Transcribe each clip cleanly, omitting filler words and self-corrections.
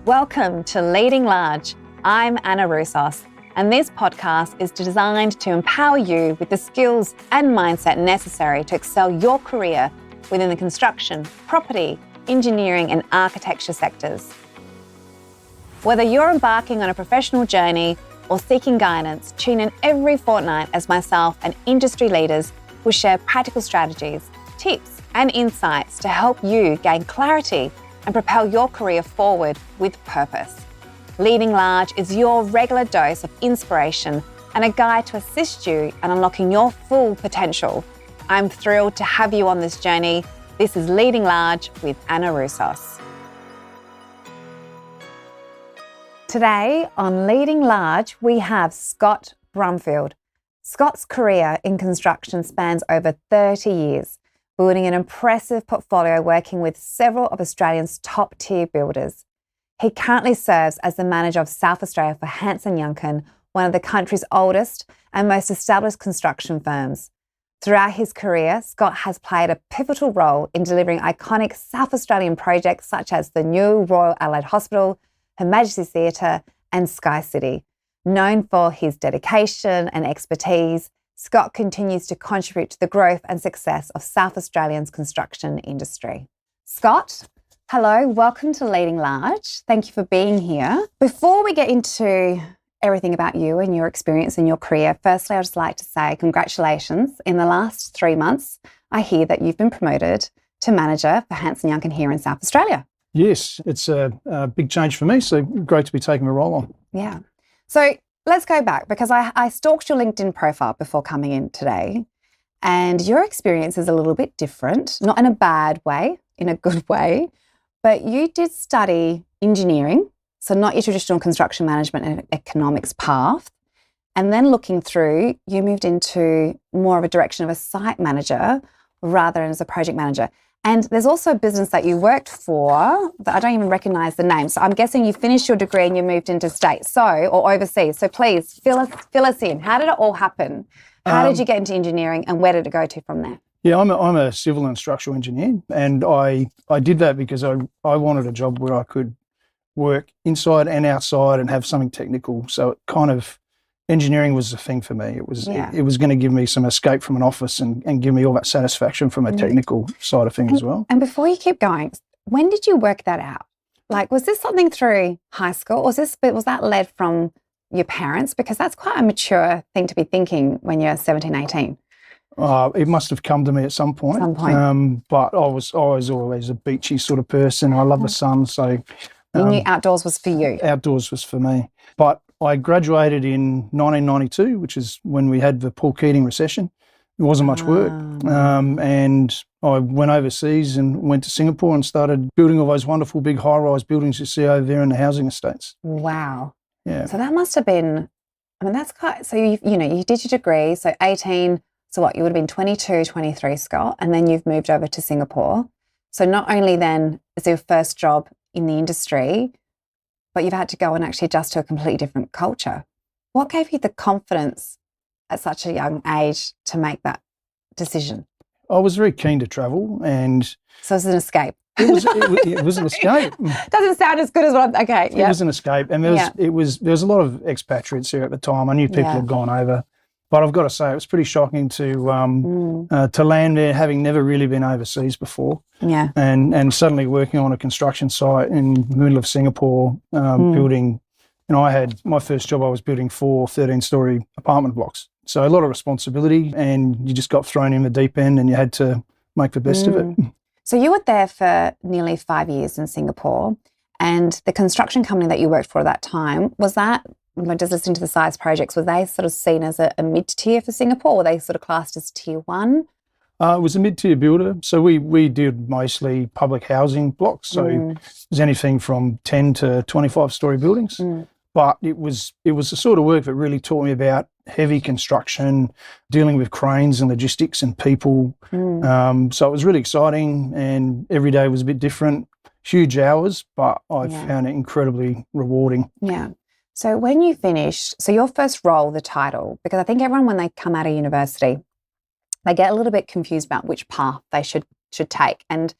Welcome to Leading Large. I'm Anna Roussos, and this podcast is designed to empower you with the skills and mindset necessary to excel your career within the construction, property, engineering, and architecture sectors. Whether you're embarking on a professional journey or seeking guidance, tune in every fortnight as myself and industry leaders will share practical strategies, tips, and insights to help you gain clarity and propel your career forward with purpose. Leading Large is your regular dose of inspiration and a guide to assist you in unlocking your full potential. I'm thrilled to have you on this journey. This is Leading Large with Anna Roussos. Today on Leading Large, we have Scott Brumfield. Scott's career in construction spans over 30 years, building an impressive portfolio working with several of Australia's top-tier builders. He currently serves as the manager of South Australia for Hansen Yuncken, one of the country's oldest and most established construction firms. Throughout his career, Scott has played a pivotal role in delivering iconic South Australian projects such as the new Royal Adelaide Hospital, Her Majesty's Theatre and Sky City. Known for his dedication and expertise, Scott continues to contribute to the growth and success of South Australia's construction industry. Scott, hello, welcome to Leading Large. Thank you for being here. Before we get into everything about you and your experience in your career, firstly, I'd just like to say congratulations. In the last 3 months, I hear that you've been promoted to manager for Hansen Yuncken here in South Australia. Yes, it's a big change for me, so great to be taking a role on. Yeah. So let's go back because I stalked your LinkedIn profile before coming in today, and your experience is a little bit different, not in a bad way, in a good way, but you did study engineering, so not your traditional construction management and economics path. And then looking through, you moved into more of a direction of a site manager rather than as a project manager. And there's also a business that you worked for that I don't even recognise the name. So I'm guessing you finished your degree and you moved into state, or overseas. So please fill us in. How did it all happen? How did you get into engineering and where did it go to from there? Yeah, I'm a civil and structural engineer, and I did that because I wanted a job where I could work inside and outside and have something technical. So it kind of, engineering was the thing for me. It was going to give me some escape from an office and give me all that satisfaction from a technical side of things as well. And before you keep going, when did you work that out? Like, was this something through high school, or was that led from your parents? Because that's quite a mature thing to be thinking when you're 17, 18. It must have come to me at some point. But I was always a beachy sort of person. I love the sun, so you knew outdoors was for you. Outdoors was for me. But I graduated in 1992, which is when we had the Paul Keating recession. It wasn't much work. And I went overseas and went to Singapore and started building all those wonderful big high-rise buildings you see over there in the housing estates. Wow. Yeah. So that must have been, that's quite, so you did your degree, so 18, so what, you would have been 22, 23, Scott, and then you've moved over to Singapore. So not only then is it your first job in the industry, but you've had to go and actually adjust to a completely different culture. What gave you the confidence at such a young age to make that decision? I was very keen to travel, and so it was an escape. It was an escape. Doesn't sound as good as what I'm, okay. It was an escape, and there was a lot of expatriates here at the time. I knew people had gone over, but I've got to say it was pretty shocking to land there, having never really been overseas before. Yeah, and suddenly working on a construction site in the middle of Singapore, building. I had my first job. I was building 4 13-story apartment blocks, so a lot of responsibility, and you just got thrown in the deep end, and you had to make the best of it. So you were there for nearly 5 years in Singapore, and the construction company that you worked for at that time, was that, just listening to the size projects, were they sort of seen as a mid-tier for Singapore? Were they sort of classed as tier 1? It was a mid-tier builder, so we did mostly public housing blocks, so it was anything from 10 to 25-story buildings. But it was the sort of work that really taught me about heavy construction, dealing with cranes and logistics and people. So it was really exciting, and every day was a bit different. Huge hours, but I found it incredibly rewarding. Yeah. So when you finished, so your first role, the title, because I think everyone when they come out of university, they get a little bit confused about which path they should take. And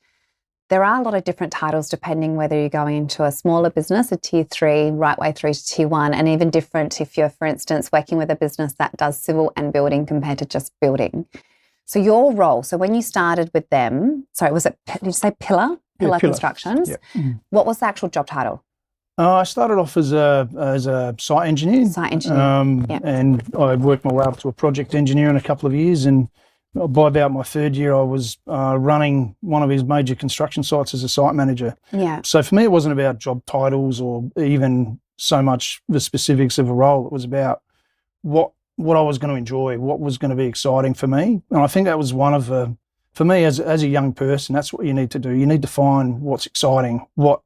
there are a lot of different titles depending whether you're going into a smaller business, a tier 3, right way through to tier 1, and even different if you're, for instance, working with a business that does civil and building compared to just building. So your role, so when you started with them, sorry, was it, did you say Pillar Constructions? Yeah. What was the actual job title? I started off as a site engineer. And I worked my way up to a project engineer in a couple of years, and by about my third year, I was running one of his major construction sites as a site manager. Yeah. So for me, it wasn't about job titles or even so much the specifics of a role. It was about what I was going to enjoy, what was going to be exciting for me. And I think that was one of the, for me as a young person, that's what you need to do. You need to find what's exciting, what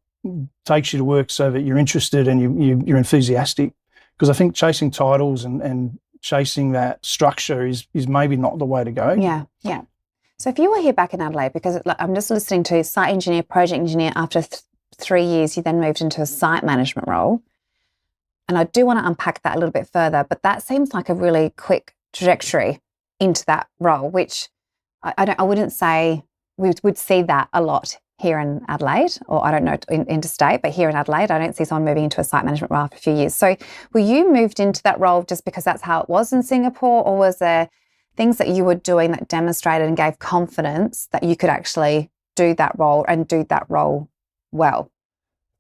takes you to work so that you're interested and you're enthusiastic. Because I think chasing titles and chasing that structure is maybe not the way to go. Yeah, yeah. So if you were here back in Adelaide, because I'm just listening to site engineer, project engineer, after 3 years, you then moved into a site management role. And I do want to unpack that a little bit further, but that seems like a really quick trajectory into that role, which I wouldn't say we would see that a lot here in Adelaide, or I don't know, interstate, but here in Adelaide, I don't see someone moving into a site management role after a few years. So were you moved into that role just because that's how it was in Singapore, or was there things that you were doing that demonstrated and gave confidence that you could actually do that role and do that role well?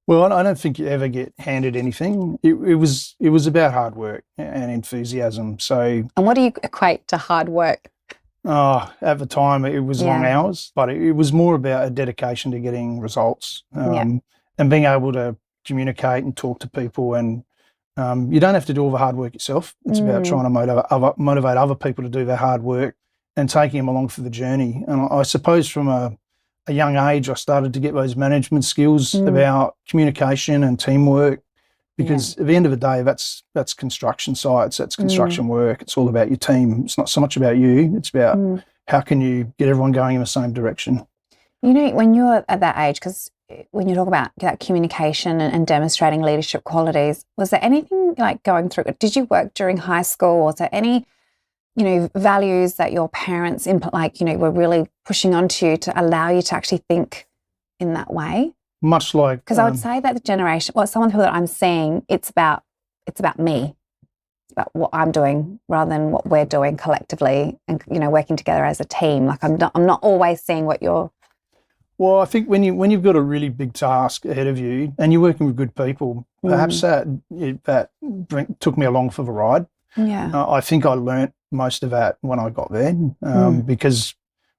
Well, I don't think you ever get handed anything. It was about hard work and enthusiasm. So, and what do you equate to hard work? At the time, it was long hours, but it was more about a dedication to getting results and being able to communicate and talk to people. And you don't have to do all the hard work yourself. It's about trying to motivate other people to do their hard work and taking them along for the journey. And I suppose from a young age, I started to get those management skills about communication and teamwork. Because at the end of the day, that's construction sites, that's construction work. It's all about your team. It's not so much about you. It's about how can you get everyone going in the same direction. You know, when you're at that age, because when you talk about that communication and demonstrating leadership qualities, was there anything like going through, did you work during high school? Was there any, values that your parents were really pushing onto you to allow you to actually think in that way? Much like, because I would say that the generation, some of the people that I'm seeing, it's about me. It's about what I'm doing rather than what we're doing collectively, and working together as a team. Like I'm not always seeing what you're. Well, I think when you've got a really big task ahead of you and you're working with good people, perhaps that took me along for the ride. Yeah, I think I learnt most of that when I got there because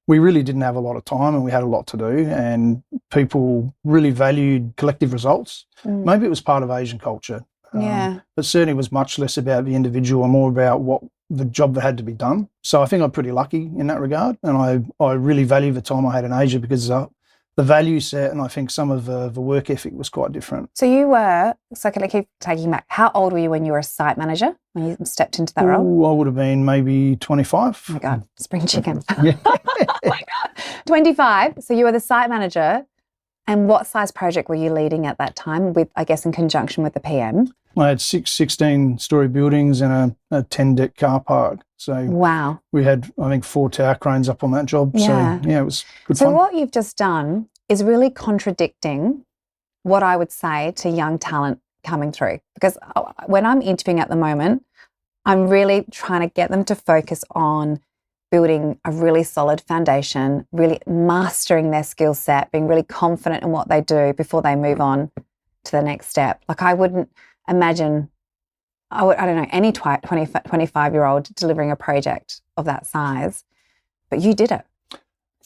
we really didn't have a lot of time and we had a lot to do, and people really valued collective results. Maybe it was part of Asian culture, but certainly it was much less about the individual and more about what the job that had to be done. So I think I'm pretty lucky in that regard, and I really value the time I had in Asia because the value set and I think some of the work ethic was quite different. So you were, can I keep taking you back? How old were you when you were a site manager, when you stepped into that role? I would have been maybe 25. Oh my God, spring chicken. Yeah. Oh my God. 25. So you were the site manager. And what size project were you leading at that time with, I guess, in conjunction with the PM? I had 16-storey buildings and a 10-deck car park. So wow, we had, I think, 4 tower cranes up on that job. Yeah. So, it was good fun. So what you've just done is really contradicting what I would say to young talent coming through. Because when I'm interviewing at the moment, I'm really trying to get them to focus on building a really solid foundation, really mastering their skill set, being really confident in what they do before they move on to the next step. Like I wouldn't imagine, I don't know, any 25-year-old delivering a project of that size, but you did it.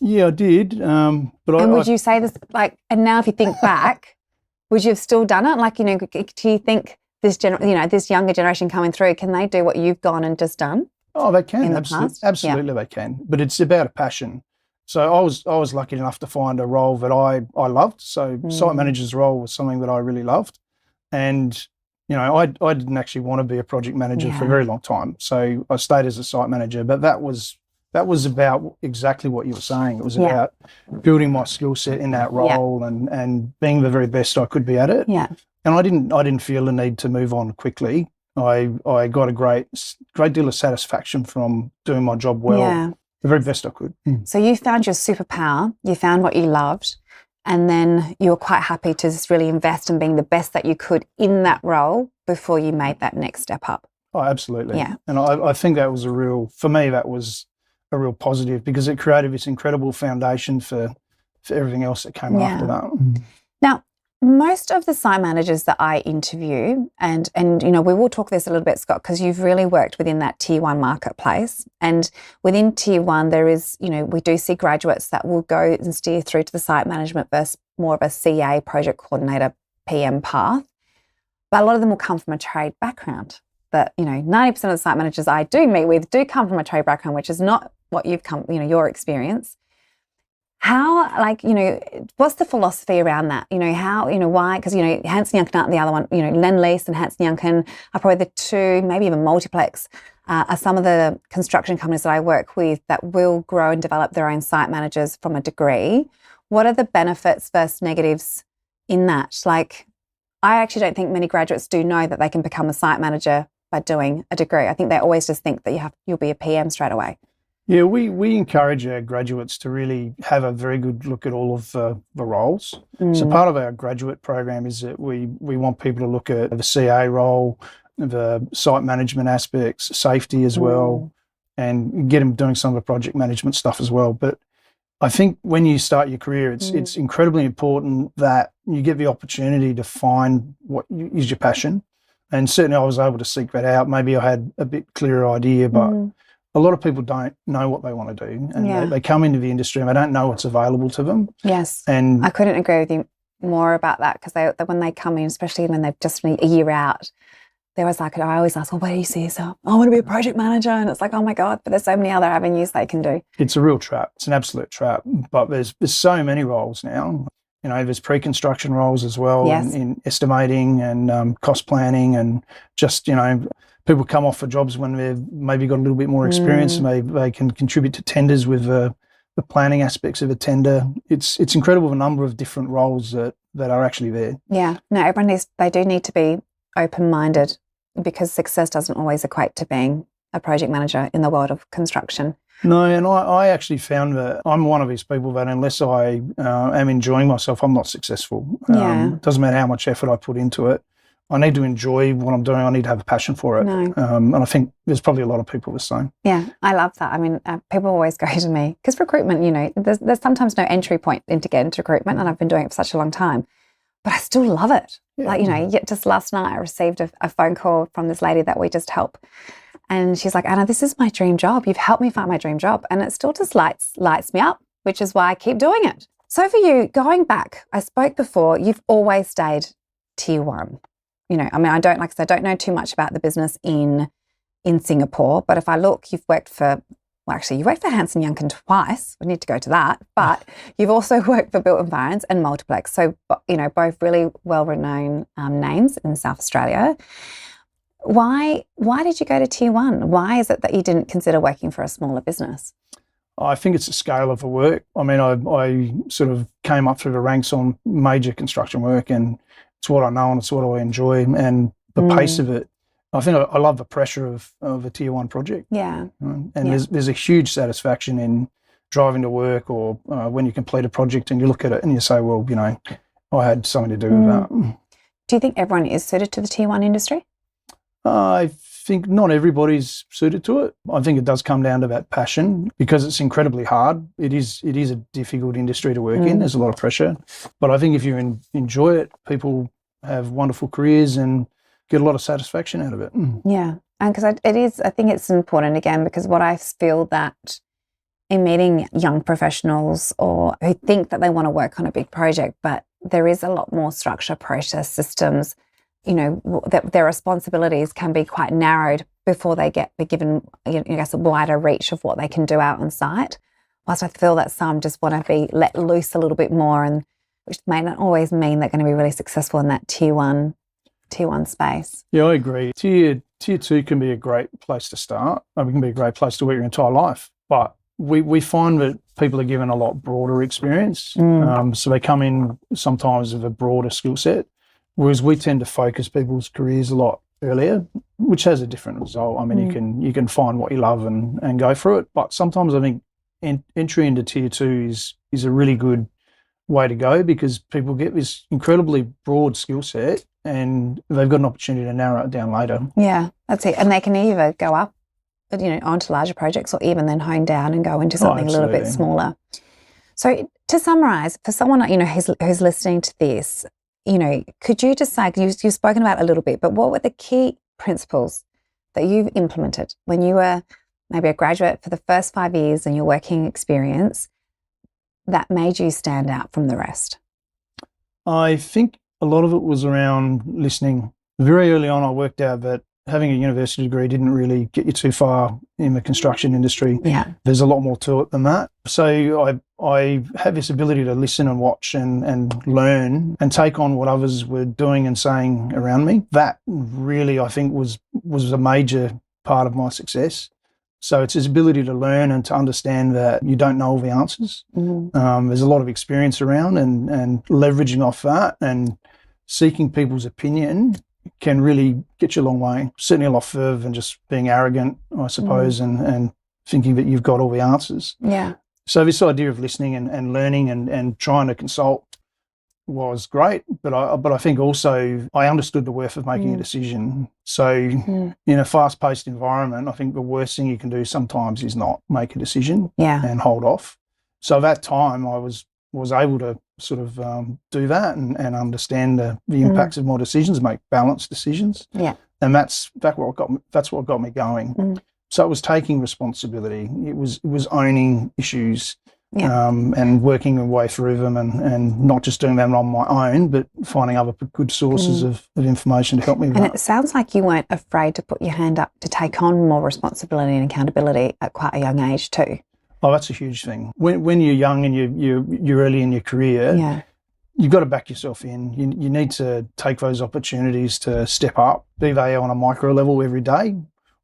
Yeah, I did. And would you say this, and now if you think back, would you have still done it? Do you think this younger generation coming through, can they do what you've gone and just done? Oh, they can. Absolutely, they can. But it's about a passion. So I was lucky enough to find a role that I loved. So site manager's role was something that I really loved. And, I didn't actually want to be a project manager for a very long time. So I stayed as a site manager, but that was about exactly what you were saying. It was about building my skill set in that role and being the very best I could be at it. Yeah. And I didn't feel the need to move on quickly. I got a great deal of satisfaction from doing my job well, the very best I could. So you found your superpower, you found what you loved, and then you were quite happy to just really invest in being the best that you could in that role before you made that next step up. Oh, absolutely. Yeah. And I think that was for me, that was a real positive, because it created this incredible foundation for everything else that came after that. Now, most of the site managers that I interview, and you know, we will talk this a little bit, Scott, because you've really worked within that tier one marketplace. And within tier one, there is, you know, we do see graduates that will go and steer through to the site management versus more of a CA, project coordinator, PM path. But a lot of them will come from a trade background. But, you know, 90% of the site managers I do meet with do come from a trade background, which is not what you've come, you know, your experience. How, like, you know, what's the philosophy around that? You know, how, you know, why? Because, you know, Hansen Yuncken aren't the other one. You know, Lend-Lease and Hansen Yuncken are probably the two, maybe even Multiplex, are some of the construction companies that I work with that will grow and develop their own site managers from a degree. What are the benefits versus negatives in that? Like, I actually don't think many graduates do know that they can become a site manager by doing a degree. I think they always just think that you'll be a PM straight away. Yeah, we encourage our graduates to really have a very good look at all of the roles. So part of our graduate program is that we want people to look at the CA role, the site management aspects, safety as well, and get them doing some of the project management stuff as well. But I think when you start your career, it's incredibly important that you get the opportunity to find what is your passion. And certainly I was able to seek that out. Maybe I had a bit clearer idea, but a lot of people don't know what they want to do, and they come into the industry and they don't know what's available to them. Yes. And I couldn't agree with you more about that, because when they come in, especially when they've just been a year out, there was like, I always ask, well, where do you see yourself? I want to be a project manager. And it's like, oh my God, but there's so many other avenues they can do. It's a real trap. It's an absolute trap. But there's so many roles now. You know, there's pre-construction roles as well, in estimating and cost planning, and just, you know, people come off for jobs when they've maybe got a little bit more experience, and they can contribute to tenders with the planning aspects of a tender. It's incredible the number of different roles that are actually there. Yeah, no, they do need to be open-minded, because success doesn't always equate to being a project manager in the world of construction. No, and I actually found that I'm one of these people that unless I am enjoying myself, I'm not successful. It doesn't matter how much effort I put into it. I need to enjoy what I'm doing. I need to have a passion for it. No. And I think there's probably a lot of people the same. Yeah, I love that. I mean, people always go to me, because recruitment, you know, there's sometimes no entry point to get into recruitment, and I've been doing it for such a long time, but I still love it. Yeah. Like, you know, just last night I received a phone call from this lady that we just help. And she's like, Anna, this is my dream job. You've helped me find my dream job. And it still just lights me up, which is why I keep doing it. So for you, going back, I spoke before, you've always stayed tier one. You know, I mean, I don't know too much about the business in Singapore, but if I look, you've worked for Hansen Yuncken twice. We need to go to that. But you've also worked for Built Environments and Multiplex. So, you know, both really well-renowned names in South Australia. Why did you go to tier one? Why is it that you didn't consider working for a smaller business? I think it's the scale of the work. I mean, I sort of came up through the ranks on major construction work, and it's what I know and it's what I enjoy, and the pace of it. I think I love the pressure of a tier one project. Yeah. And there's a huge satisfaction in driving to work, or when you complete a project and you look at it and you say, well, you know, I had something to do with that. Do you think everyone is suited to the tier one industry? I think not everybody's suited to it. I think it does come down to that passion, because it's incredibly hard. It is a difficult industry to work in. There's a lot of pressure. But I think if you enjoy it, people have wonderful careers and get a lot of satisfaction out of it. Yeah, and because I think it's important, again, because what I feel that in meeting young professionals or who think that they want to work on a big project, but there is a lot more structure, process, systems, you know, that their responsibilities can be quite narrowed before they be given, I guess, a wider reach of what they can do out on site. Whilst I feel that some just want to be let loose a little bit more, and which may not always mean they're going to be really successful in that tier one space. Yeah, I agree. Tier two can be a great place to start. It can be a great place to work your entire life. But we find that people are given a lot broader experience. So they come in sometimes with a broader skill set, whereas we tend to focus people's careers a lot earlier, which has a different result. I mean, you can find what you love and go through it. But sometimes I think entry into tier two is a really good way to go, because people get this incredibly broad skill set and they've got an opportunity to narrow it down later. Yeah, that's it. And they can either go up, onto larger projects, or even then hone down and go into something a little bit smaller. So to summarise, for someone who's listening to this, could you just say, you've spoken about it a little bit, but what were the key principles that you've implemented when you were maybe a graduate for the first 5 years in your working experience that made you stand out from the rest? I think a lot of it was around listening. Very early on, I worked out that having a university degree didn't really get you too far in the construction industry. Yeah. There's a lot more to it than that. So I had this ability to listen and watch and learn and take on what others were doing and saying around me. That really, I think, was a major part of my success. So it's his ability to learn and to understand that you don't know all the answers. Mm-hmm. There's a lot of experience around, and leveraging off that and seeking people's opinion can really get you a long way. Certainly a lot further than just being arrogant, I suppose, and thinking that you've got all the answers. Yeah. So this idea of listening and learning and trying to consult was great, but I think also I understood the worth of making a decision. So in a fast-paced environment, I think the worst thing you can do sometimes is not make a decision and hold off. So at that time, I was able to sort of do that and understand the impacts of my decisions, make balanced decisions. Yeah, and that's what got me going. So it was taking responsibility. It was owning issues. Yeah. And working my way through them and not just doing them on my own, but finding other good sources of information to help me with that. And it sounds like you weren't afraid to put your hand up to take on more responsibility and accountability at quite a young age too. Oh, that's a huge thing. When you're young and you're early in your career, you've got to back yourself in. You need to take those opportunities to step up, be they on a micro level every day,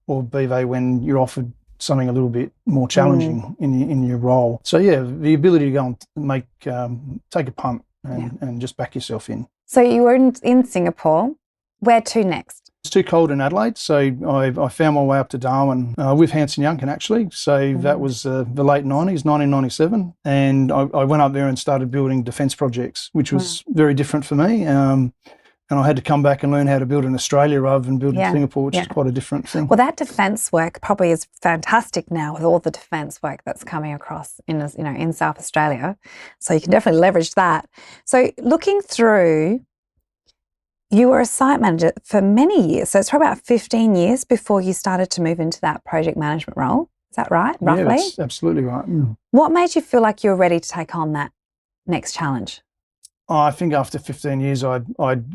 or be they when you're offered something a little bit more challenging in your role. So the ability to go and take a punt and just back yourself in. So you were in Singapore. Where to next? It's too cold in Adelaide, so I found my way up to Darwin with Hansen Yuncken actually. So that was the late 90s, 1997, and I went up there and started building defence projects, which was very different for me. And I had to come back and learn how to build in Australia rather than build in Singapore, which is quite a different thing. Well, that defence work probably is fantastic now with all the defence work that's coming across in South Australia. So you can definitely leverage that. So looking through, you were a site manager for many years. So it's probably about 15 years before you started to move into that project management role. Is that right, roughly? Yeah, that's absolutely right. What made you feel like you were ready to take on that next challenge? I think after 15 years, I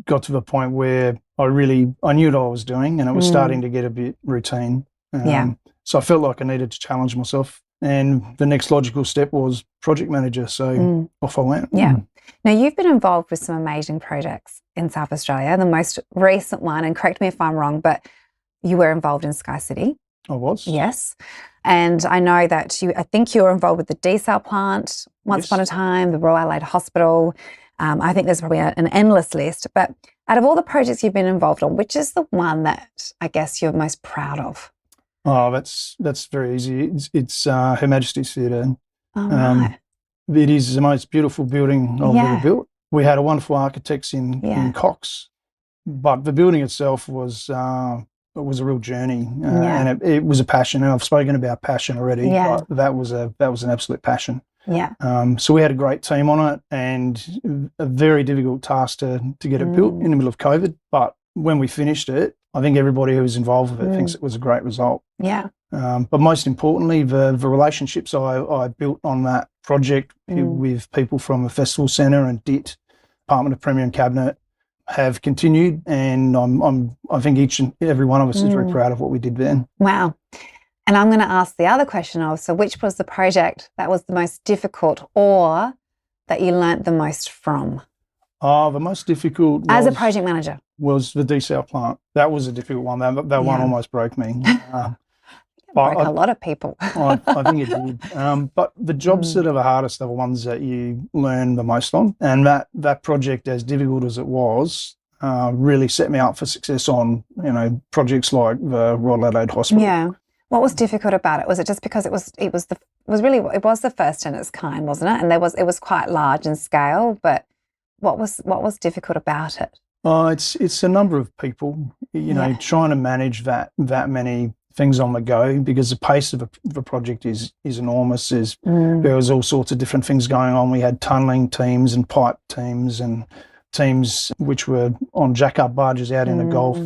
got to the point where I knew what I was doing, and it was starting to get a bit routine. So I felt like I needed to challenge myself, and the next logical step was project manager. So off I went. Yeah. Now you've been involved with some amazing projects in South Australia. The most recent one, and correct me if I'm wrong, but you were involved in Sky City. I was. Yes. And I know that I think you were involved with the desal plant once upon a time, the Royal Adelaide Hospital. I think there's probably an endless list, but out of all the projects you've been involved on, which is the one that I guess you're most proud of? Oh, that's very easy. It's Her Majesty's Theatre. Oh, right. It is the most beautiful building I've ever built. We had a wonderful architects in Cox, but the building itself was a real journey, and it was a passion. And I've spoken about passion already. But that was an absolute passion. Yeah. So we had a great team on it, and a very difficult task to get it built in the middle of COVID. But when we finished it, I think everybody who was involved with it thinks it was a great result. Yeah. But most importantly, the relationships I built on that project with people from the Festival Centre and DIT, Department of Premier and Cabinet, have continued, and I think each and every one of us is very proud of what we did then. Wow. And I'm going to ask the other question also, which was the project that was the most difficult or that you learnt the most from? The most difficult as a project manager was the desal plant. That was a difficult one. That one almost broke me. Broke a lot of people. I think it did. But the jobs that are the hardest are the ones that you learn the most on. And that project, as difficult as it was, really set me up for success on projects like the Royal Adelaide Hospital. Yeah. What was difficult about it? Was it just because it was the first in its kind, wasn't it? And it was quite large in scale, but what was difficult about it? It's a number of people, trying to manage that many things on the go, because the pace of a project is enormous. There was all sorts of different things going on. We had tunnelling teams and pipe teams and teams which were on jack-up barges out in the Gulf,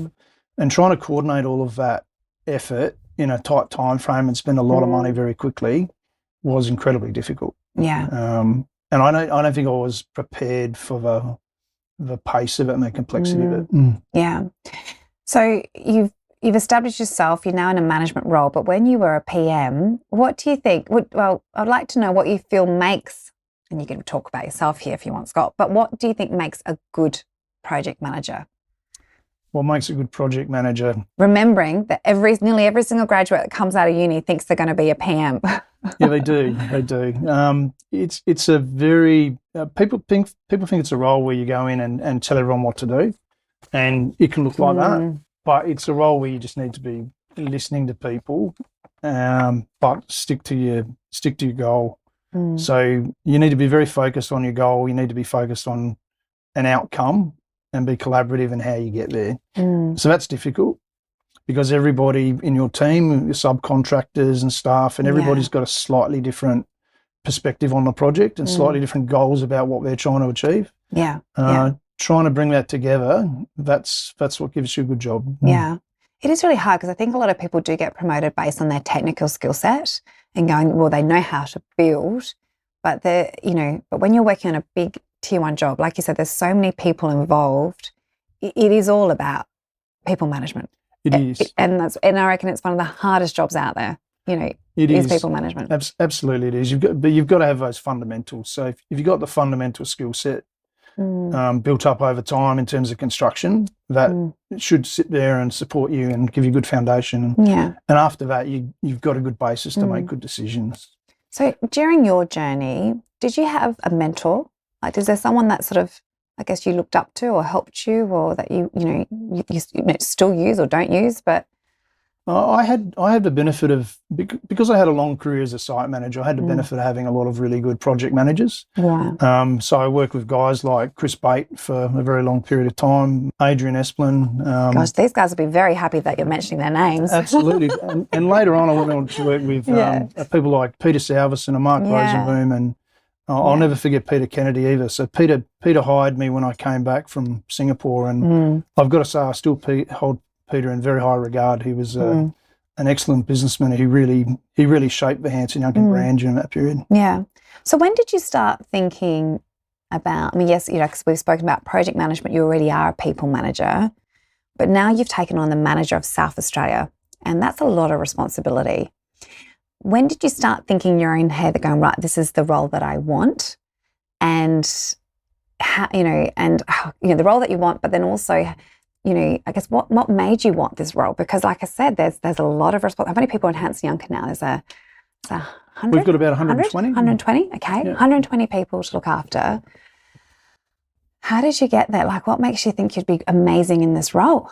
and trying to coordinate all of that effort in a tight time frame and spend a lot of money very quickly was incredibly difficult. Yeah. And I don't think I was prepared for the pace of it and the complexity of it. Yeah. So you've established yourself, you're now in a management role, but when you were a PM, what do you think, I'd like to know what you feel makes, and you can talk about yourself here if you want, Scott, but what do you think makes a good project manager? What makes a good project manager? Remembering that nearly every single graduate that comes out of uni thinks they're going to be a PM. Yeah, they do. They do. It's a very people think it's a role where you go in and tell everyone what to do, and it can look like that. But it's a role where you just need to be listening to people, but stick to your goal. So you need to be very focused on your goal. You need to be focused on an outcome and be collaborative in how you get there. So that's difficult, because everybody in your team, your subcontractors and staff, and everybody's got a slightly different perspective on the project and slightly different goals about what they're trying to achieve. Trying to bring that together, that's what gives you a good job. Yeah. It is really hard, because I think a lot of people do get promoted based on their technical skill set and going, well, they know how to build, but when you're working on a big tier 1 job, like you said, there's so many people involved. It is all about people management. It is. And I reckon it's one of the hardest jobs out there, it is people management. Absolutely it is. You've got to have those fundamentals. So if you've got the fundamental skill set built up over time in terms of construction, that should sit there and support you and give you a good foundation. And after that, you've got a good basis to make good decisions. So during your journey, did you have a mentor? Like, is there someone that sort of, I guess, you looked up to or helped you, or that you still use or don't use? But I had the benefit of, because I had a long career as a site manager, I had the benefit of having a lot of really good project managers. So I worked with guys like Chris Bate for a very long period of time, Adrian Esplin. Gosh, these guys will be very happy that you're mentioning their names. Absolutely. and later on I went on to work with people like Peter Salvis and Mark Rosenboom, and I'll never forget Peter Kennedy either. So Peter hired me when I came back from Singapore, and I've got to say I still hold Peter in very high regard. He was an excellent businessman. He really shaped the Hansen Yuncken brand during that period. Yeah. So when did you start thinking about, yes, because we've spoken about project management, you already are a people manager, but now you've taken on the manager of South Australia, and that's a lot of responsibility. When did you start thinking in your own head, going, right, this is the role that I want, and how, the role that you want, but then also, I guess what made you want this role? Because like I said, there's a lot of responsibility. How many people in Hansen Yuncken now? There's 100? We've got about 120. 120, okay. Yeah. 120 people to look after. How did you get there? Like, what makes you think you'd be amazing in this role?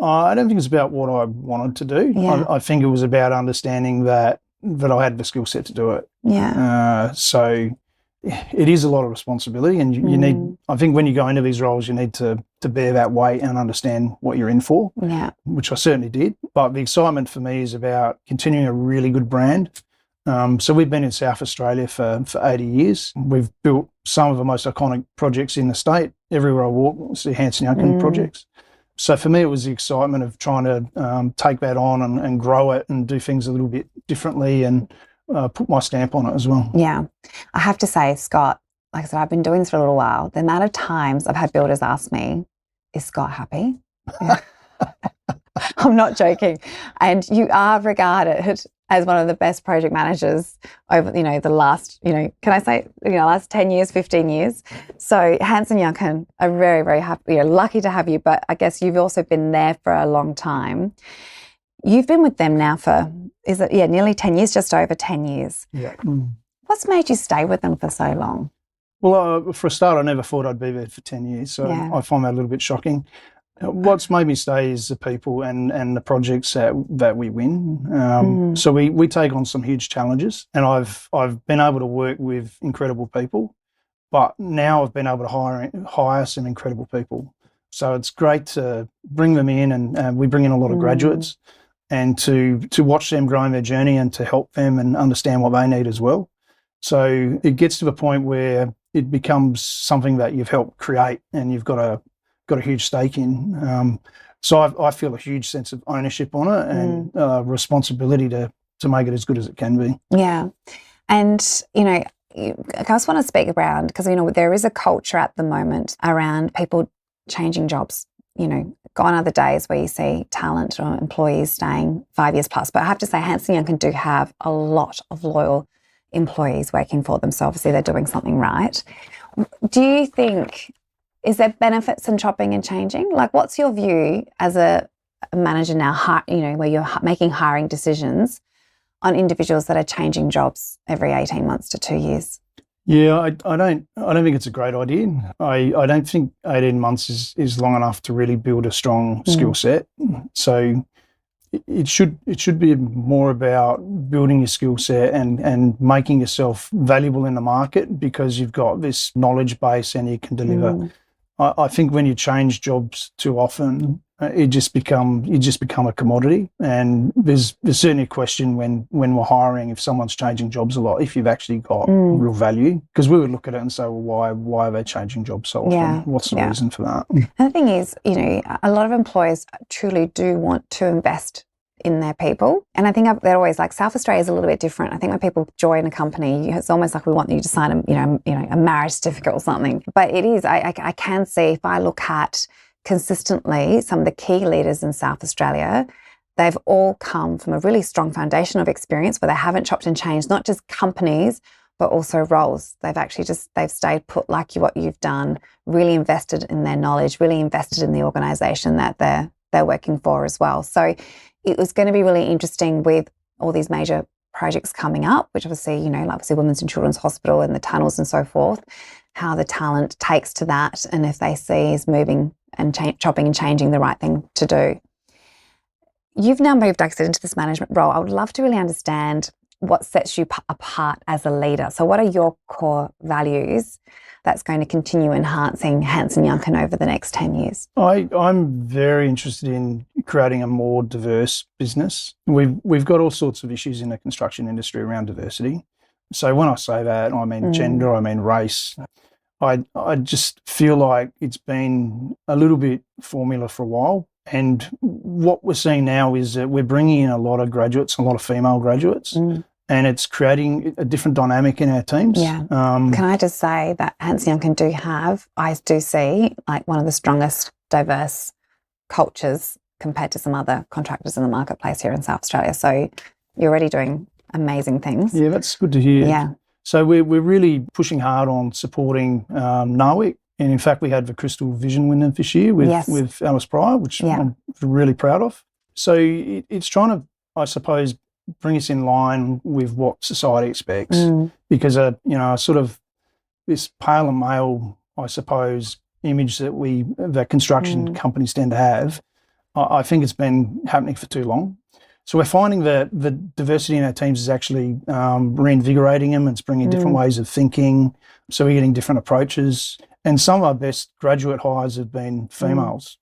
I don't think it's about what I wanted to do. Yeah. I think it was about understanding that I had the skill set to do it. Yeah. So it is a lot of responsibility, and you need, I think when you go into these roles, you need to bear that weight and understand what you're in for, which I certainly did. But the excitement for me is about continuing a really good brand. So we've been in South Australia for 80 years. We've built some of the most iconic projects in the state. Everywhere I walk, I see Hansen Yuncken projects. So for me, it was the excitement of trying to take that on and grow it and do things a little bit differently and put my stamp on it as well. Yeah. I have to say, Scott, like I said, I've been doing this for a little while. The amount of times I've had builders ask me, is Scott happy? Yeah. I'm not joking. And you are regarded as one of the best project managers over, the last, can I say, last 10 years, 15 years. So Hansen Yuncken are very, very happy, lucky to have you, but I guess you've also been there for a long time. You've been with them now for, nearly 10 years, just over 10 years. Yeah. What's made you stay with them for so long? Well, for a start, I never thought I'd be there for 10 years, so I find that a little bit shocking. What's made me stay is the people and the projects that we win. So we take on some huge challenges, and I've been able to work with incredible people, but now I've been able to hire some incredible people. So it's great to bring them in, and we bring in a lot of graduates, and to watch them grow in their journey and to help them and understand what they need as well. So it gets to the point where it becomes something that you've helped create and you've got a huge stake in. So I feel a huge sense of ownership on it and responsibility to make it as good as it can be. Yeah. And, I just want to speak around, because, there is a culture at the moment around people changing jobs. Gone are the days where you see talent or employees staying 5 years plus. But I have to say, Hansen Yuncken do have a lot of loyal employees working for them. So obviously they're doing something right. Do you think, is there benefits in chopping and changing? Like, what's your view as a manager now, where you're making hiring decisions on individuals that are changing jobs every 18 months to 2 years? Yeah, I don't think it's a great idea. I don't think 18 months is long enough to really build a strong skill set. So it should be more about building your skill set and making yourself valuable in the market because you've got this knowledge base and you can deliver. I think when you change jobs too often, you just become a commodity. And there's certainly a question when we're hiring, if someone's changing jobs a lot, if you've actually got real value, because we would look at it and say, well, why are they changing jobs so often? Yeah. What's the reason for that? And the thing is, a lot of employers truly do want to invest in their people. And I think they're always like, South Australia is a little bit different. I think when people join a company, it's almost like we want you to sign a marriage certificate or something. But it is, I can see, if I look at consistently some of the key leaders in South Australia, they've all come from a really strong foundation of experience where they haven't chopped and changed, not just companies, but also roles. They've stayed put like what you've done, really invested in their knowledge, really invested in the organisation that they're working for as well. So it was going to be really interesting with all these major projects coming up, which obviously, obviously Women's and Children's Hospital and the tunnels and so forth, how the talent takes to that and if they see is moving and chopping and changing the right thing to do. You've now moved, like I said, into this management role. I would love to really understand what sets you apart as a leader. So what are your core values that's going to continue enhancing Hansen Yuncken over the next 10 years? I'm very interested in creating a more diverse business. We've got all sorts of issues in the construction industry around diversity. So when I say that, I mean gender, I mean race. I just feel like it's been a little bit formula for a while. And what we're seeing now is that we're bringing in a lot of graduates, a lot of female graduates, and it's creating a different dynamic in our teams. Yeah. Can I just say that Hansen Yuncken I do see like one of the strongest diverse cultures compared to some other contractors in the marketplace here in South Australia. So you're already doing amazing things. Yeah, that's good to hear. Yeah. So we're really pushing hard on supporting NAWIC. And in fact, we had the Crystal Vision winner this year with Alice Pryor, which I'm really proud of. So it's trying to, I suppose, bring us in line with what society expects, because sort of this pale and male, I suppose, image that construction companies tend to have, I think it's been happening for too long. So we're finding that the diversity in our teams is actually reinvigorating them. It's bringing different ways of thinking. So we're getting different approaches. And some of our best graduate hires have been females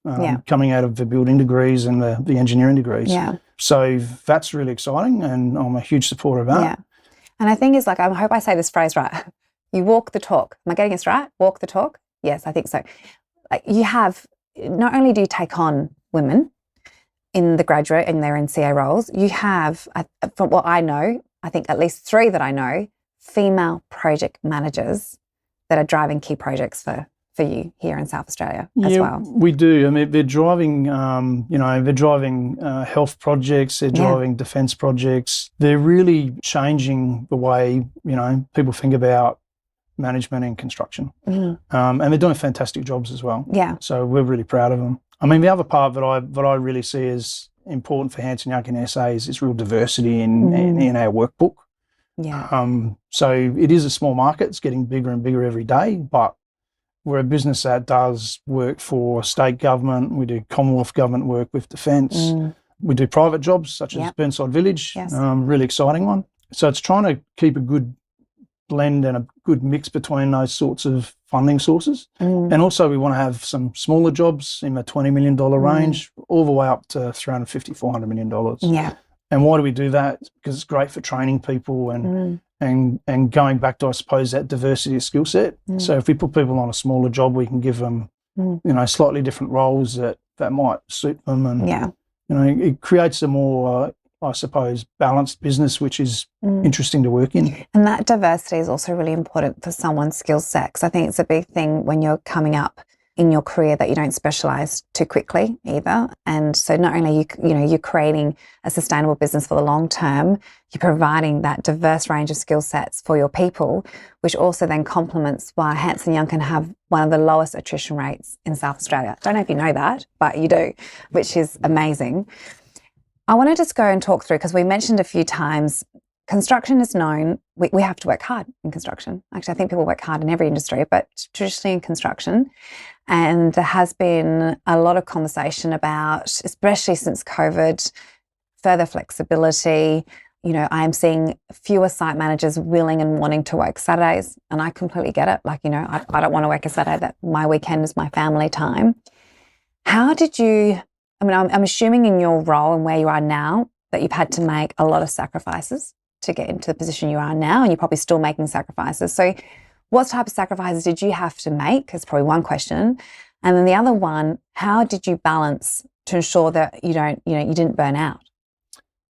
coming out of the building degrees and the engineering degrees. Yeah. So that's really exciting, and I'm a huge supporter of that. Yeah. And I think I hope I say this phrase right. You walk the talk. Am I getting this right? Walk the talk? Yes, I think so. Like you have, not only do you take on women in the graduate and their NCA roles, you have, from what I know, I think at least 3 that I know, female project managers that are driving key projects for you here in South Australia as well. We do. I mean, they're driving, health projects, they're driving defence projects. They're really changing the way, people think about management and construction. And they're doing fantastic jobs as well. Yeah. So we're really proud of them. I mean, the other part that I really see as important for Hansen Yuncken SA is this real diversity in our workbook. Yeah. So it is a small market. It's getting bigger and bigger every day, but we're a business that does work for state government. We do Commonwealth government work with defence. We do private jobs such as Burnside Village, really exciting one. So it's trying to keep a good blend and a good mix between those sorts of funding sources. And also we want to have some smaller jobs in the $20 million range, all the way up to $350, $400 million. Yeah. And why do we do that? Because it's great for training people and going back to, I suppose, that diversity of skill set. So if we put people on a smaller job, we can give them, slightly different roles that might suit them. And, it creates a more, I suppose, balanced business, which is interesting to work in. And that diversity is also really important for someone's skill set, because I think it's a big thing when you're coming up in your career that you don't specialise too quickly either. And so not only you're creating a sustainable business for the long term, you're providing that diverse range of skill sets for your people, which also then complements why Hansen Yuncken have one of the lowest attrition rates in South Australia. Don't know if you know that, but you do, which is amazing. I want to just go and talk through, because we mentioned a few times, construction is known, we have to work hard in construction. Actually, I think people work hard in every industry, but traditionally in construction. And there has been a lot of conversation about, especially since COVID, further flexibility. I am seeing fewer site managers willing and wanting to work Saturdays, and I completely get it. I don't want to work a Saturday. That my weekend is my family time. How did you, I'm assuming in your role and where you are now that you've had to make a lot of sacrifices to get into the position you are now, and you're probably still making sacrifices. So what type of sacrifices did you have to make? Is probably one question. And then the other one, how did you balance to ensure that you didn't burn out?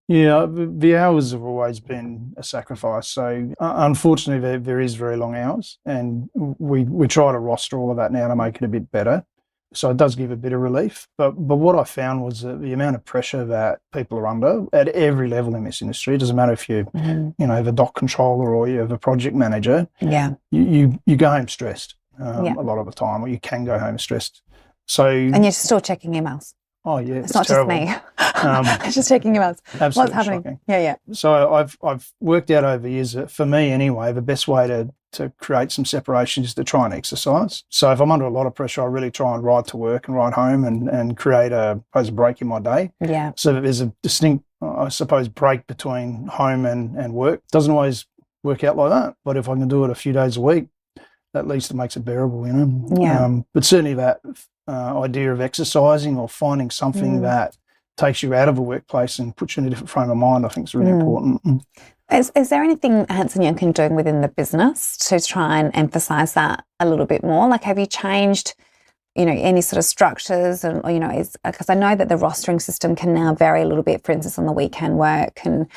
Yeah, the hours have always been a sacrifice. So unfortunately, there is very long hours, and we try to roster all of that now to make it a bit better. So it does give a bit of relief. But what I found was that the amount of pressure that people are under at every level in this industry, it doesn't matter if you're, the dock controller or you're the project manager, you go home stressed a lot of the time, or you can go home stressed. So and you're still checking emails. Oh yeah, it's not terrible. Just me. It's just checking emails. Absolutely what's happening? Shocking. Yeah. So I've worked out over the years that, for me anyway, the best way to create some separation is to try and exercise. So if I'm under a lot of pressure, I really try and ride to work and ride home and create a break in my day. Yeah. So that there's a distinct, I suppose, break between home and work. It doesn't always work out like that, but if I can do it a few days a week, at least it makes it bearable, Yeah. But certainly that idea of exercising or finding something that takes you out of a workplace and puts you in a different frame of mind, I think is really important. Is there anything Hansen Yuncken doing within the business to try and emphasise that a little bit more? Like, have you changed, any sort of structures, and because I know that the rostering system can now vary a little bit. For instance, on the weekend work, and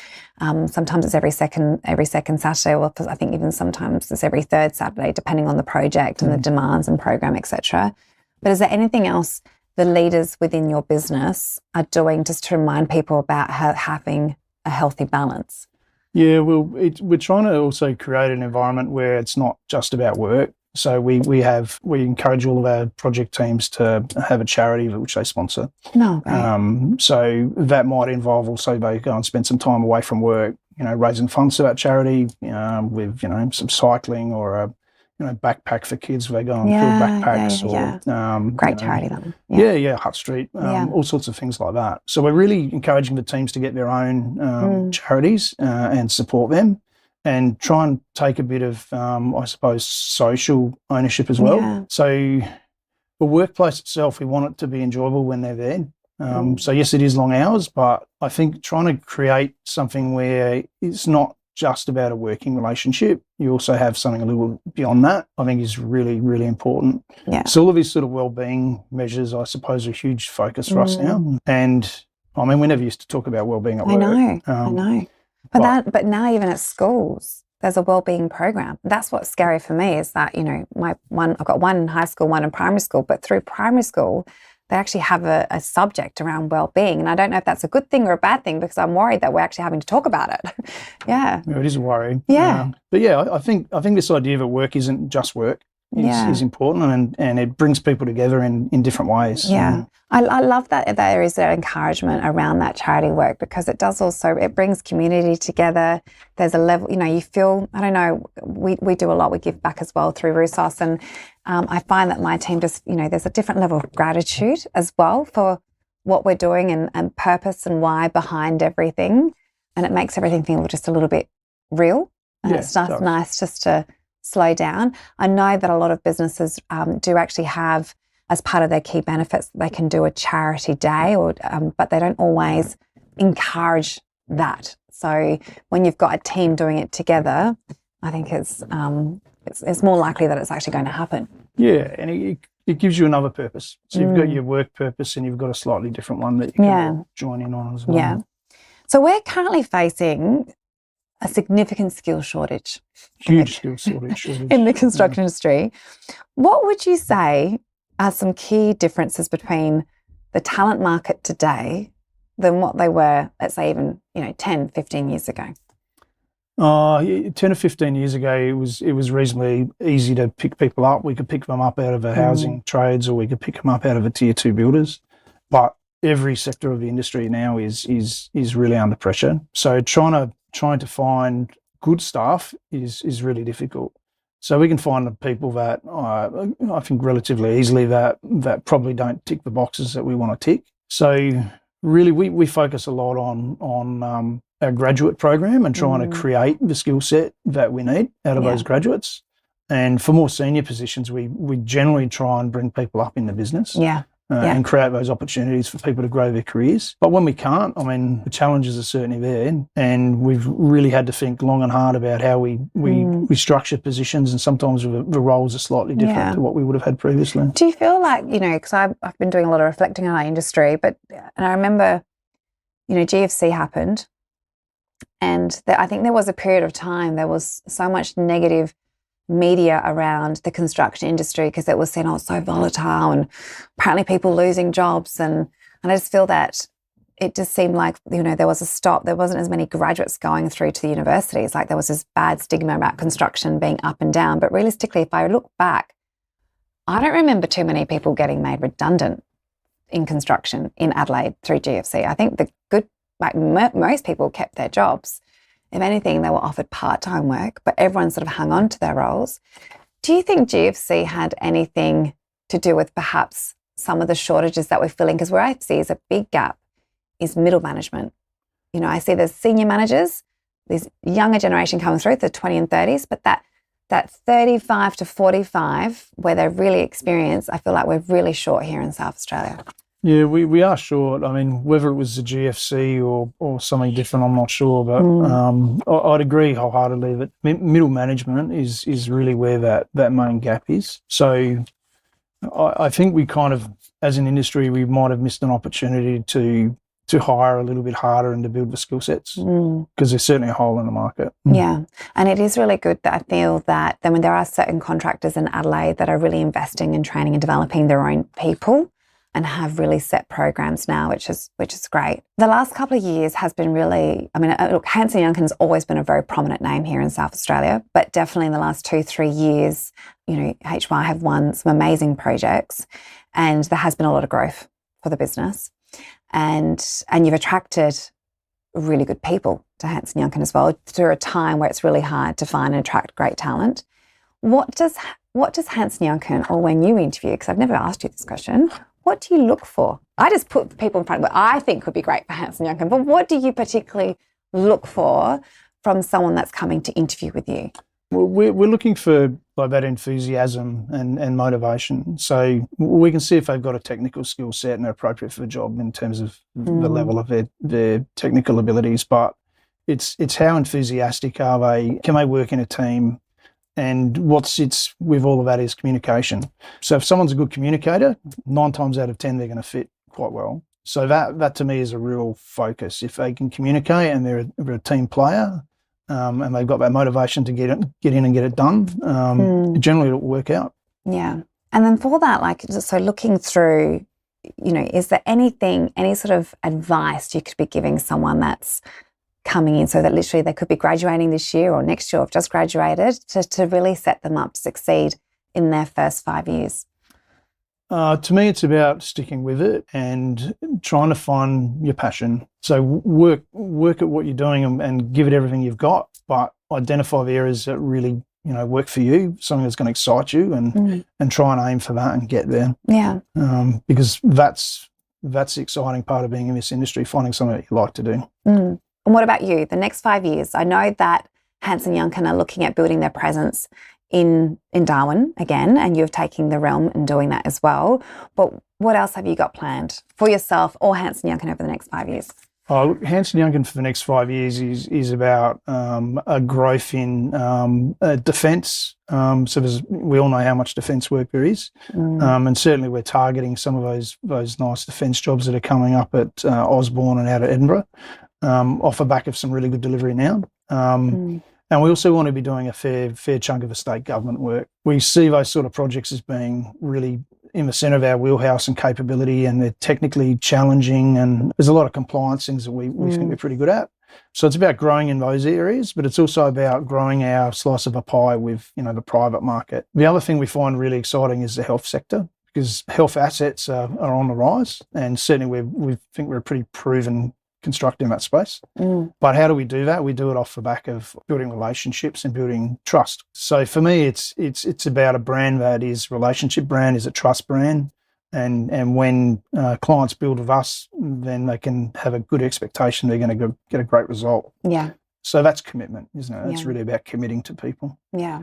sometimes it's every second Saturday, or I think even sometimes it's every third Saturday, depending on the project and the demands and program, etc. But is there anything else the leaders within your business are doing just to remind people about having a healthy balance? Yeah, well, we're trying to also create an environment where it's not just about work. So we encourage all of our project teams to have a charity which they sponsor. No, right. So that might involve also they go and spend some time away from work, raising funds to that charity, with some cycling or a backpack for kids where they go and fill backpacks. Great charity, that one. Yeah, Hutt Street, all sorts of things like that. So we're really encouraging the teams to get their own charities and support them, and try and take a bit of, I suppose, social ownership as well. Yeah. So the workplace itself, we want it to be enjoyable when they're there. So yes, it is long hours, but I think trying to create something where it's not just about a working relationship, you also have something a little beyond that, I think is really, really important. Yeah. So all of these sort of wellbeing measures, I suppose, are a huge focus for us now. And I mean, we never used to talk about wellbeing at work. I know. But now even at schools, there's a wellbeing program. That's what's scary for me, is that, I've got one in high school, one in primary school, but through primary school, they actually have a subject around well-being. And I don't know if that's a good thing or a bad thing, because I'm worried that we're actually having to talk about it. Yeah, it is a worry. Yeah. But yeah, I think this idea that work isn't just work. is important, and it brings people together in different ways. Yeah. I love that there is that encouragement around that charity work, because it does also, it brings community together. There's a level, you feel, I don't know, we do a lot, we give back as well through Rusos, and I find that my team just, there's a different level of gratitude as well for what we're doing and purpose and why behind everything, and it makes everything feel just a little bit real, and it's just nice just to slow down. I know that a lot of businesses do actually have, as part of their key benefits, they can do a charity day, but they don't always encourage that. So when you've got a team doing it together, I think it's more likely that it's actually going to happen. Yeah, and it gives you another purpose. So you've got your work purpose, and you've got a slightly different one that you can join in on as well. Yeah. So we're currently facing a significant skill shortage. Huge skill shortage. In the construction industry. What would you say are some key differences between the talent market today than what they were, let's say, even 10, 15 years ago? 10 or 15 years ago, it was reasonably easy to pick people up. We could pick them up out of a housing trades, or we could pick them up out of a tier 2 builders. But every sector of the industry now is really under pressure. So trying to find good staff is really difficult. So we can find the people that I think relatively easily that probably don't tick the boxes that we want to tick. So really, we focus a lot on our graduate program and trying to create the skill set that we need out of those graduates. And for more senior positions, we generally try and bring people up in the business. And create those opportunities for people to grow their careers. But when we can't, the challenges are certainly there, and we've really had to think long and hard about how we structure positions, and sometimes the roles are slightly different to what we would have had previously. Do you feel like, because I've been doing a lot of reflecting on our industry, and I remember, GFC happened, and I think there was a period of time, there was so much negative media around the construction industry because it was seen, it's so volatile, and apparently people losing jobs, and I just feel that it just seemed like there was a stop. There wasn't as many graduates going through to the universities. Like there was this bad stigma about construction being up and down. But realistically, if I look back, I don't remember too many people getting made redundant in construction in Adelaide through GFC. I think most people kept their jobs. If anything, they were offered part-time work, but everyone sort of hung on to their roles. Do you think GFC had anything to do with perhaps some of the shortages that we're filling? Because where I see is a big gap is middle management. I see there's senior managers, this younger generation coming through, the 20 and 30s, but that 35 to 45, where they're really experienced, I feel like we're really short here in South Australia. Yeah, we are short. Whether it was the GFC or something different, I'm not sure. But I'd agree wholeheartedly that middle management is really where that main gap is. So I think we kind of, as an industry, we might have missed an opportunity to hire a little bit harder and to build the skill sets, because there's certainly a hole in the market. Yeah, and it is really good that I feel that there are certain contractors in Adelaide that are really investing in training and developing their own people, and have really set programs now, which is great. The last couple of years has been really, look, Hansen Yuncken has always been a very prominent name here in South Australia, but definitely in the last 2-3 years, HY have won some amazing projects, and there has been a lot of growth for the business. And you've attracted really good people to Hansen Yuncken as well through a time where it's really hard to find and attract great talent. What does Hansen Yuncken, or when you interview, because I've never asked you this question, what do you look for? I just put people in front of what I think would be great for Hansen Yuncken, but what do you particularly look for from someone that's coming to interview with you? Well, we're looking for that enthusiasm and motivation. So we can see if they've got a technical skill set and are appropriate for the job in terms of the level of their technical abilities. But it's how enthusiastic are they? Can they work in a team? And what sits with all of that is communication. So if someone's a good communicator, 9 times out of 10, they're going to fit quite well. So that to me is a real focus. If they can communicate and they're a team player, and they've got that motivation to get in and get it done, generally it'll work out. Yeah. And then for that, so looking through, is there any sort of advice you could be giving someone that's coming in, so that literally they could be graduating this year or next year or have just graduated, to really set them up to succeed in their first 5 years? To me, it's about sticking with it and trying to find your passion. So work at what you're doing and give it everything you've got, but identify the areas that really, work for you, something that's going to excite you, and try and aim for that and get there. Yeah. Because that's the exciting part of being in this industry, finding something that you like to do. And what about you? The next 5 years, I know that Hansen Yuncken are looking at building their presence in Darwin again, and you're taking the realm and doing that as well. But what else have you got planned for yourself or Hansen Yuncken over the next 5 years? Hansen Yuncken for the next 5 years is about a growth in defence. So we all know how much defence work there is, and certainly we're targeting some of those nice defence jobs that are coming up at Osborne and out at Edinburgh, off the back of some really good delivery now. And we also want to be doing a fair chunk of the state government work. We see those sort of projects as being really in the centre of our wheelhouse and capability, and they're technically challenging, and there's a lot of compliance things that we think we're pretty good at. So it's about growing in those areas, but it's also about growing our slice of a pie with, the private market. The other thing we find really exciting is the health sector, because health assets are on the rise, and certainly we think we're a pretty proven construct in that space. But how do we do that? We do it off the back of building relationships and building trust. So for me, it's about a brand that is relationship brand, is a trust brand, and when clients build with us, then they can have a good expectation they're going to get a great result. Yeah. So that's commitment, isn't it? It's really about committing to people. Yeah.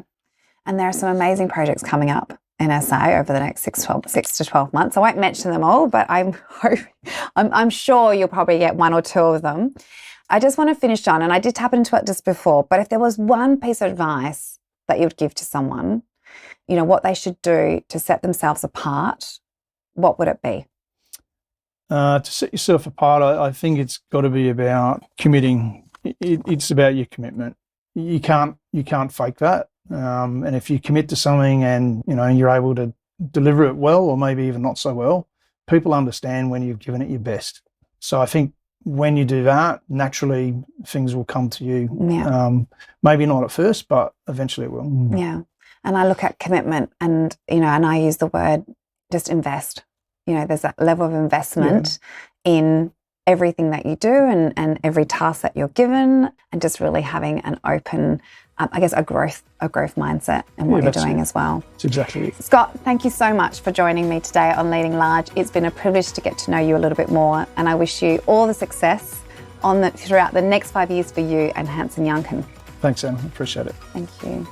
And there are some amazing projects coming up in SA over the next 6 to 12 months. I won't mention them all, but I'm sure you'll probably get 1 or 2 of them. I just want to finish, John, and I did tap into it just before, but if there was one piece of advice that you would give to someone, what they should do to set themselves apart, what would it be? To set yourself apart, I think it's got to be about committing. It's about your commitment. You can't fake that. And if you commit to something and, you're able to deliver it well, or maybe even not so well, people understand when you've given it your best. So I think when you do that, naturally things will come to you. Yeah. Maybe not at first, but eventually it will. Yeah. And I look at commitment and, and I use the word just invest. There's that level of investment in everything that you do and every task that you're given, and just really having an open, a growth mindset in what you're doing as well. That's exactly it. Scott, thank you so much for joining me today on Leading Large. It's been a privilege to get to know you a little bit more, and I wish you all the success throughout the next 5 years for you and Hansen Yuncken. Thanks, Anna. I appreciate it. Thank you.